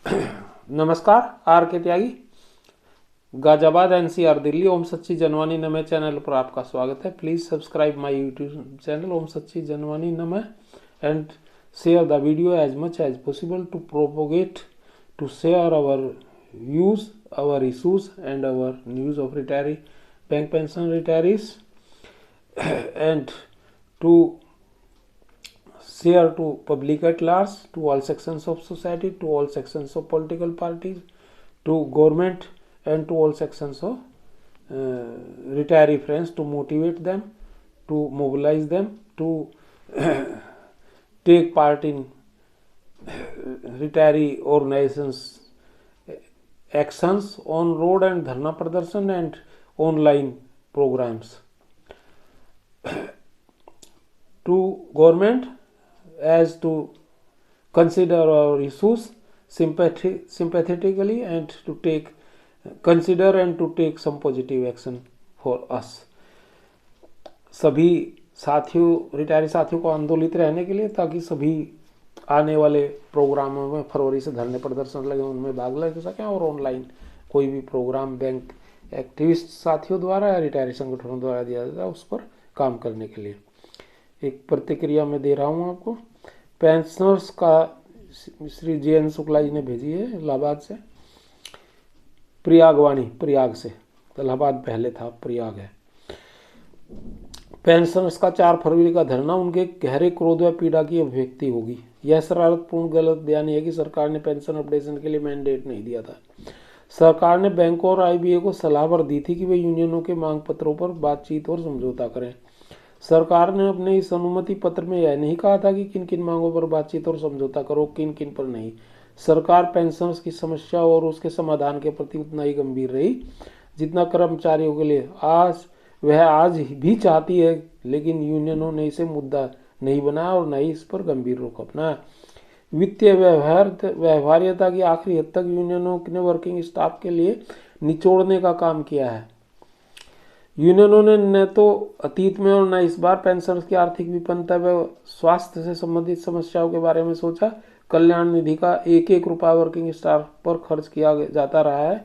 नमस्कार, R K Tyagi Ghaziabad NCR Delhi. Om Sachchi Janvani Namah channel पर आपका स्वागत है। Please subscribe my YouTube channel Om Sachchi Janvani Namah and share the video as much as possible to propagate to share our views, our issues and our news of retiree bank pension retirees and to share to public at large, to all sections of society, to all sections of political parties, to government and to all sections of retiree friends, to motivate them, to mobilize them, to take part in retiree organizations actions on road and dharna pradarshan and online programs. To government as to consider our issues sympathetically and to consider and to take some positive action for us. सभी साथियों, retiree साथियों को आंदोलित रहने के लिए, ताकि सभी आने वाले प्रोग्रामों में फरवरी से धरने प्रदर्शन लगे उनमें भाग ले सकें, और ऑनलाइन कोई भी प्रोग्राम बैंक एक्टिविस्ट साथियों द्वारा या रिटायरी संगठनों द्वारा दिया जाता है उस पर काम करने के लिए। एक प्रतिक्रिया में दे रहा हूँ आपको। पेंशनर्स का श्री JN शुक्ला जी ने भेजी है इलाहाबाद से, प्रयाग से, इलाहाबाद पहले था, प्रयाग है। पेंशनर्स का 4 फरवरी का धरना उनके गहरे क्रोध व पीड़ा की अभिव्यक्ति होगी। यह शरारतपूर्ण गलत बयानी है कि सरकार ने पेंशन अपडेशन के लिए मैंडेट नहीं दिया था। सरकार ने बैंकों और IBA को सलाह पर दी थी कि वे यूनियनों के मांग पत्रों पर बातचीत और समझौता करें। सरकार ने अपने इस अनुमति पत्र में यह नहीं कहा था कि किन किन मांगों पर बातचीत और समझौता करो, किन किन पर नहीं। सरकार पेंशनर्स की समस्या और उसके समाधान के प्रति उतना ही गंभीर रही जितना कर्मचारियों के लिए आज भी चाहती है, लेकिन यूनियनों ने इसे मुद्दा नहीं बनाया और न ही इस पर गंभीर रुख अपनाया। वित्तीय व्यवहार्यता की आखिरी हद तक यूनियनों ने वर्किंग स्टाफ के लिए निचोड़ने का काम किया है। यूनियनों ने न तो अतीत में और न इस बार पेंशनर्स की आर्थिक विपन्नता व स्वास्थ्य से संबंधित समस्याओं के बारे में सोचा। कल्याण निधि का एक एक रुपया वर्किंग स्टाफ पर खर्च किया जाता रहा है।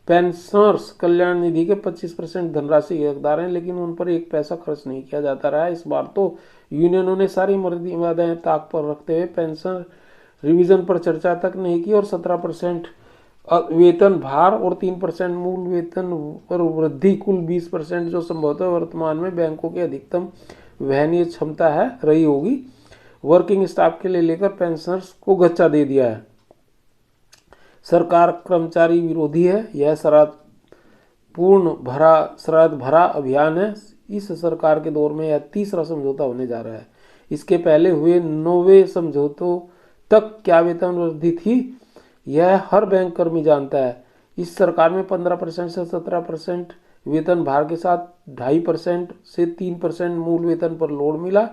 पेंशनर्स कल्याण निधि के 25% धनराशि हकदार हैं, लेकिन उन पर एक पैसा खर्च नहीं किया जाता रहा है। इस बार तो यूनियनों ने सारी मर्यादाएं ताक पर रखते हुए पेंशन रिवीजन पर चर्चा तक नहीं की और 17% वेतन भार और 3% मूल वेतन पर वृद्धि, कुल 20% जो संभवतः वर्तमान में बैंकों की अधिकतम वहनीय क्षमता है रही होगी, वर्किंग स्टाफ के लिए लेकर पेंशनर्स को गच्चा दे दिया है। सरकार कर्मचारी विरोधी है। यह शरारत भरा अभियान है। इस सरकार के दौर में यह 3रा समझौता होने जा रहा है। इसके पहले हुए 9वें समझौतों तक क्या वेतन वृद्धि थी यह हर बैंक कर्मी जानता है। इस सरकार में 15% से 17% वेतन भार के साथ 2.5% से 3% मूल वेतन पर लोड मिला।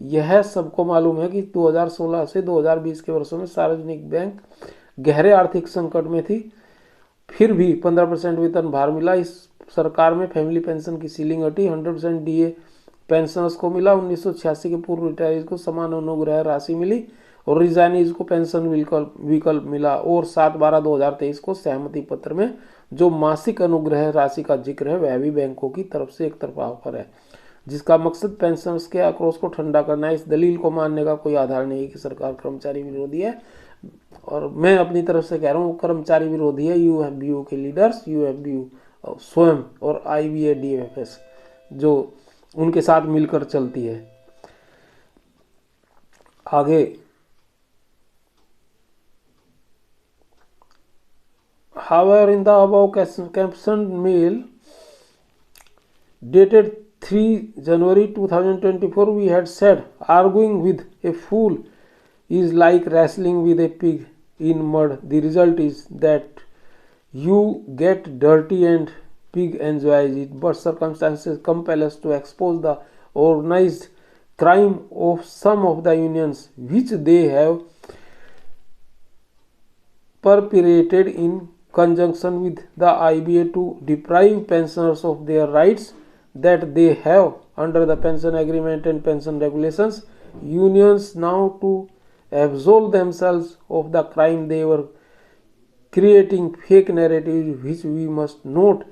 यह सबको मालूम है कि 2016 से 2020 के वर्षों में सार्वजनिक बैंक गहरे आर्थिक संकट में थी, फिर भी 15% वेतन भार मिला। इस सरकार में फैमिली पेंशन की सीलिंग हटी, 100% DA पेंशनर्स को मिला। 1986 के पूर्व रिटायरीज को समान अनुग्रह राशि मिली और रिजाइनीज को पेंशन विकल्प मिला। और 7/12/2023 को सहमति पत्र में जो मासिक अनुग्रह राशि का जिक्र है वह भी बैंकों की तरफ से एक तरफा ऑफर है, जिसका मकसद पेंशनर्स के आक्रोश को ठंडा करना है। इस दलील को मानने का कोई आधार नहीं है कि सरकार कर्मचारी विरोधी है, और मैं अपनी तरफ से कह रहा हूँ कर्मचारी विरोधी है। UFBU के लीडर्स, UFBU स्वयं और IBA DFS जो उनके साथ मिलकर चलती है। आगे however, in the above captioned mail dated 3 January 2024, we had said arguing with a fool is like wrestling with a pig in mud. The result is that you get dirty and pig enjoys it, but circumstances compel us to expose the organized crime of some of the unions which they have perpetrated in conjunction with the IBA to deprive pensioners of their rights that they have under the pension agreement and pension regulations. Unions now to absolve themselves of the crime they were creating fake narratives which we must note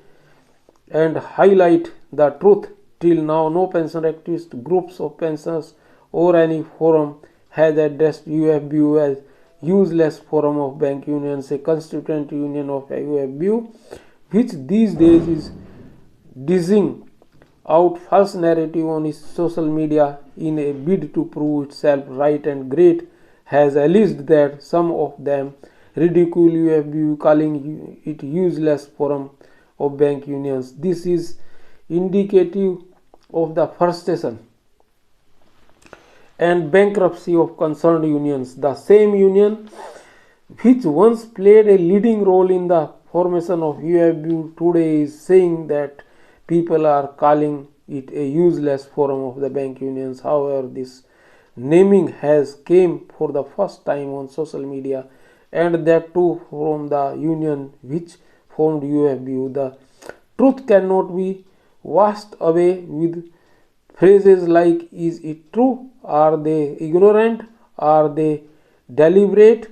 and highlight the truth. Till now, no pension activist groups of pensioners or any forum has addressed UFBU as useless forum of bank unions, a constituent union of UFBU, which these days is dishing out false narrative on its social media in a bid to prove itself right and great, has alleged that some of them ridicule UFBU, calling it useless forum of bank unions. This is indicative of the frustration and bankruptcy of concerned unions. The same union which once played a leading role in the formation of UFBU today is saying that people are calling it a useless forum of the bank unions. However, this naming has came for the first time on social media, and that too from the union which formed UFBU. The truth cannot be washed away with phrases like is it true, are they ignorant, are they deliberate,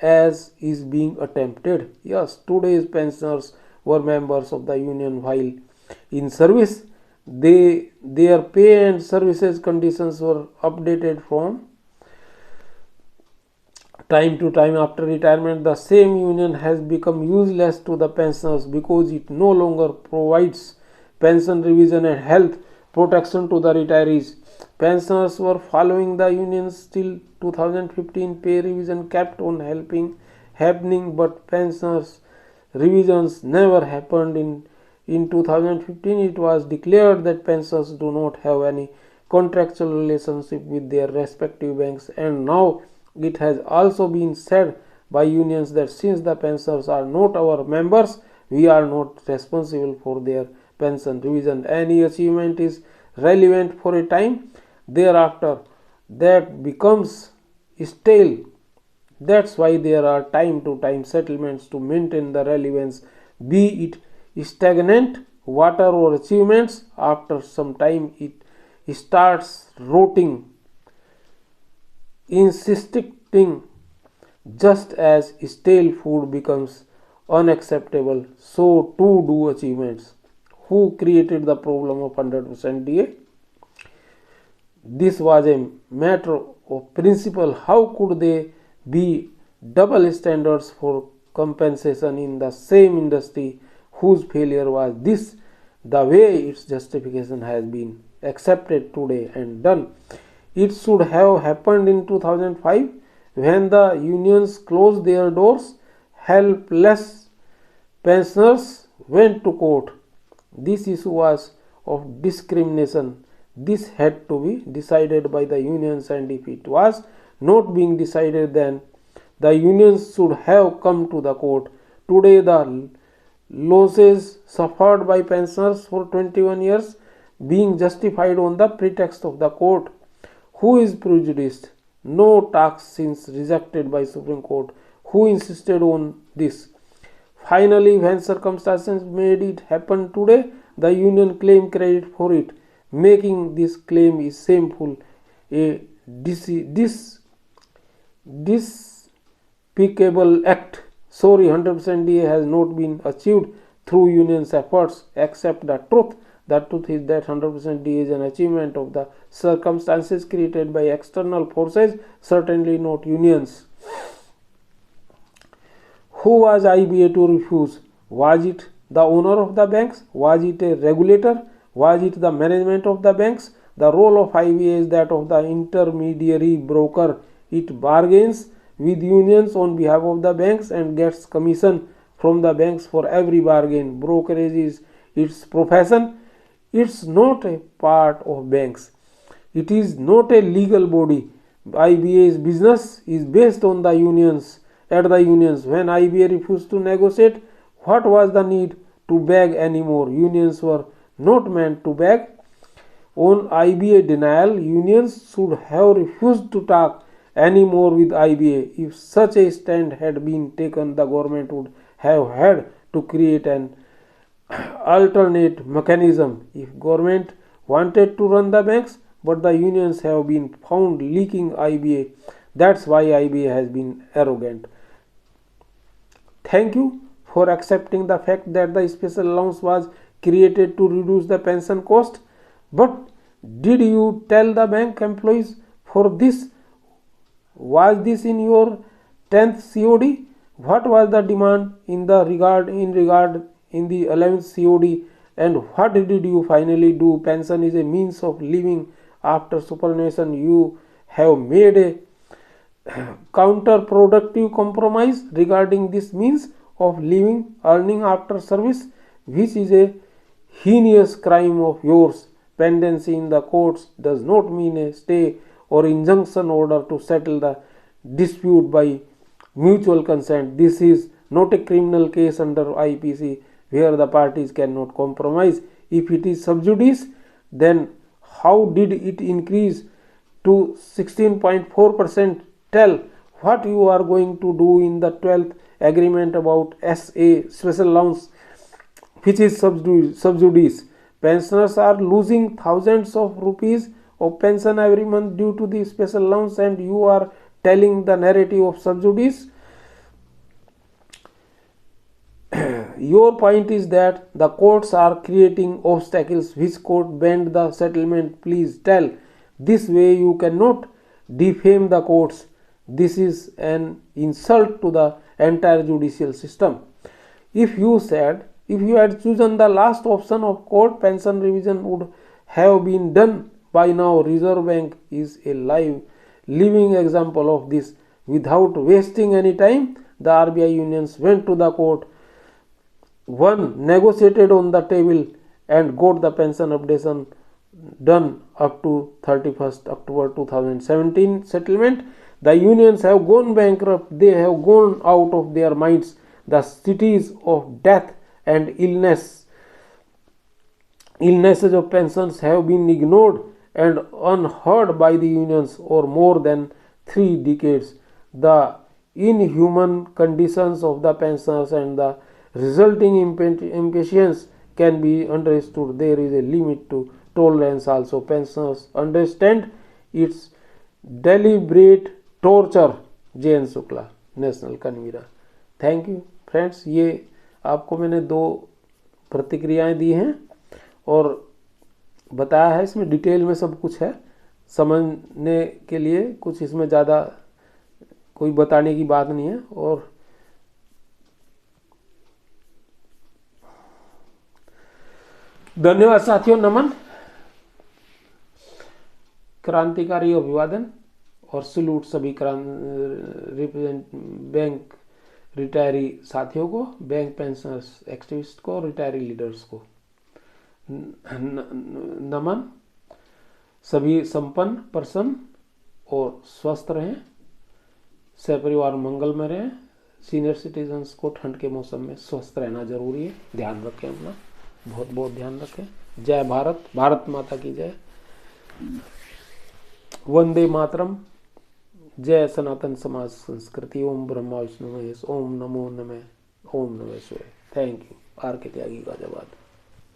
as is being attempted. Yes, today's pensioners were members of the union while in service. Their pay and services conditions were updated from time to time after retirement. The same union has become useless to the pensioners because it no longer provides pension revision and health protection to the retirees. Pensioners were following the unions till 2015. Pay revision kept on happening, but pensioners revisions never happened. In 2015, it was declared that pensioners do not have any contractual relationship with their respective banks, and now it has also been said by unions that since the pensioners are not our members, we are not responsible for their pension revision. Any achievement is relevant for a time, thereafter that becomes stale. That's why there are time to time settlements to maintain the relevance, be it stagnant water or achievements. After some time it starts rotting, insisting. Just as stale food becomes unacceptable, so too do achievements. Who created the problem of 100% DA? This was a matter of principle. How could they be double standards for compensation in the same industry whose failure was this? The way its justification has been accepted today and done. It should have happened in 2005 when the unions closed their doors. Helpless pensioners went to court. This issue was of discrimination. This had to be decided by the unions, and if it was not being decided, then the unions should have come to the court. Today the losses suffered by pensioners for 21 years being justified on the pretext of the court. Who is prejudiced? No tax since rejected by Supreme Court. Who insisted on this? Finally, when circumstances made it happen today, the union claimed credit for it. Making this claim is shameful. A despicable act. Sorry, 100% DA has not been achieved through unions' efforts. Accept the truth. The truth is that 100% DA is an achievement of the circumstances created by external forces, certainly not unions. Who was IBA to refuse? Was it the owner of the banks? Was it a regulator? Was it the management of the banks? The role of IBA is that of the intermediary broker. It bargains with unions on behalf of the banks and gets commission from the banks for every bargain. Brokerage is its profession. It's not a part of banks. It is not a legal body. IBA's business is based on the unions. At the unions, when IBA refused to negotiate, what was the need to beg anymore? Unions were not meant to beg. On IBA denial, unions should have refused to talk anymore with IBA. If such a stand had been taken, the government would have had to create an alternate mechanism. If government wanted to run the banks, but the unions have been found leaking IBA. That's why IBA has been arrogant. Thank you for accepting the fact that the special allowance was created to reduce the pension cost. But did you tell the bank employees for this? Was this in your 10th COD? What was the demand in the regard in the 11th COD, and what did you finally do? Pension is a means of living after superannuation. You have made a counterproductive compromise regarding this means of living, earning after service, which is a heinous crime of yours. Pendency in the courts does not mean a stay or injunction order to settle the dispute by mutual consent. This is not a criminal case under IPC where the parties cannot compromise. If it is sub judice, then how did it increase to 16.4%? Tell what you are going to do in the 12th agreement about SA special allowance, which is sub judice. Pensioners are losing thousands of rupees of pension every month due to the special allowance, and you are telling the narrative of sub judice. Your point is that the courts are creating obstacles. Which court banned the settlement? Please tell. This way you cannot defame the courts. This is an insult to the entire judicial system. If you had chosen the last option of court, pension revision would have been done by now. Reserve Bank is a living example of this. Without wasting any time, the RBI unions went to the court. One negotiated on the table and got the pension updation done up to 31st October 2017 settlement. The unions have gone bankrupt. They have gone out of their minds. The cities of death and illnesses of pensions have been ignored and unheard by the unions for more than 3 decades. The inhuman conditions of the pensioners and the resulting impatience can be understood. There is a limit to tolerance also. Pensioners understand its deliberate torture. JN Shukla, national convener. Thank you friends. ये आपको मैंने 2 प्रतिक्रियाएं दी हैं और बताया है, इसमें detail में सब कुछ है। समझने के लिए कुछ इसमें ज़्यादा कोई बताने की बात नहीं है। और धन्यवाद साथियों, नमन, क्रांतिकारी अभिवादन और सलूट सभी बैंक रिटायरी साथियों को, बैंक पेंशनर्स एक्टिविस्ट को, रिटायरी लीडर्स को नमन। सभी संपन्न प्रसन्न और स्वस्थ रहें, सहपरिवार मंगल में रहें। सीनियर सिटीजन्स को ठंड के मौसम में स्वस्थ रहना जरूरी है। ध्यान रखें अपना, बहुत बहुत ध्यान रखें। जय भारत, भारत माता की जय। वंदे मातरम। जय सनातन समाज संस्कृति। ओम ब्रह्मा विष्णु महेश। ओम नमो नमः। ओम नमः शिवाय। Thank you. Are K Tyagi Ghaziabad.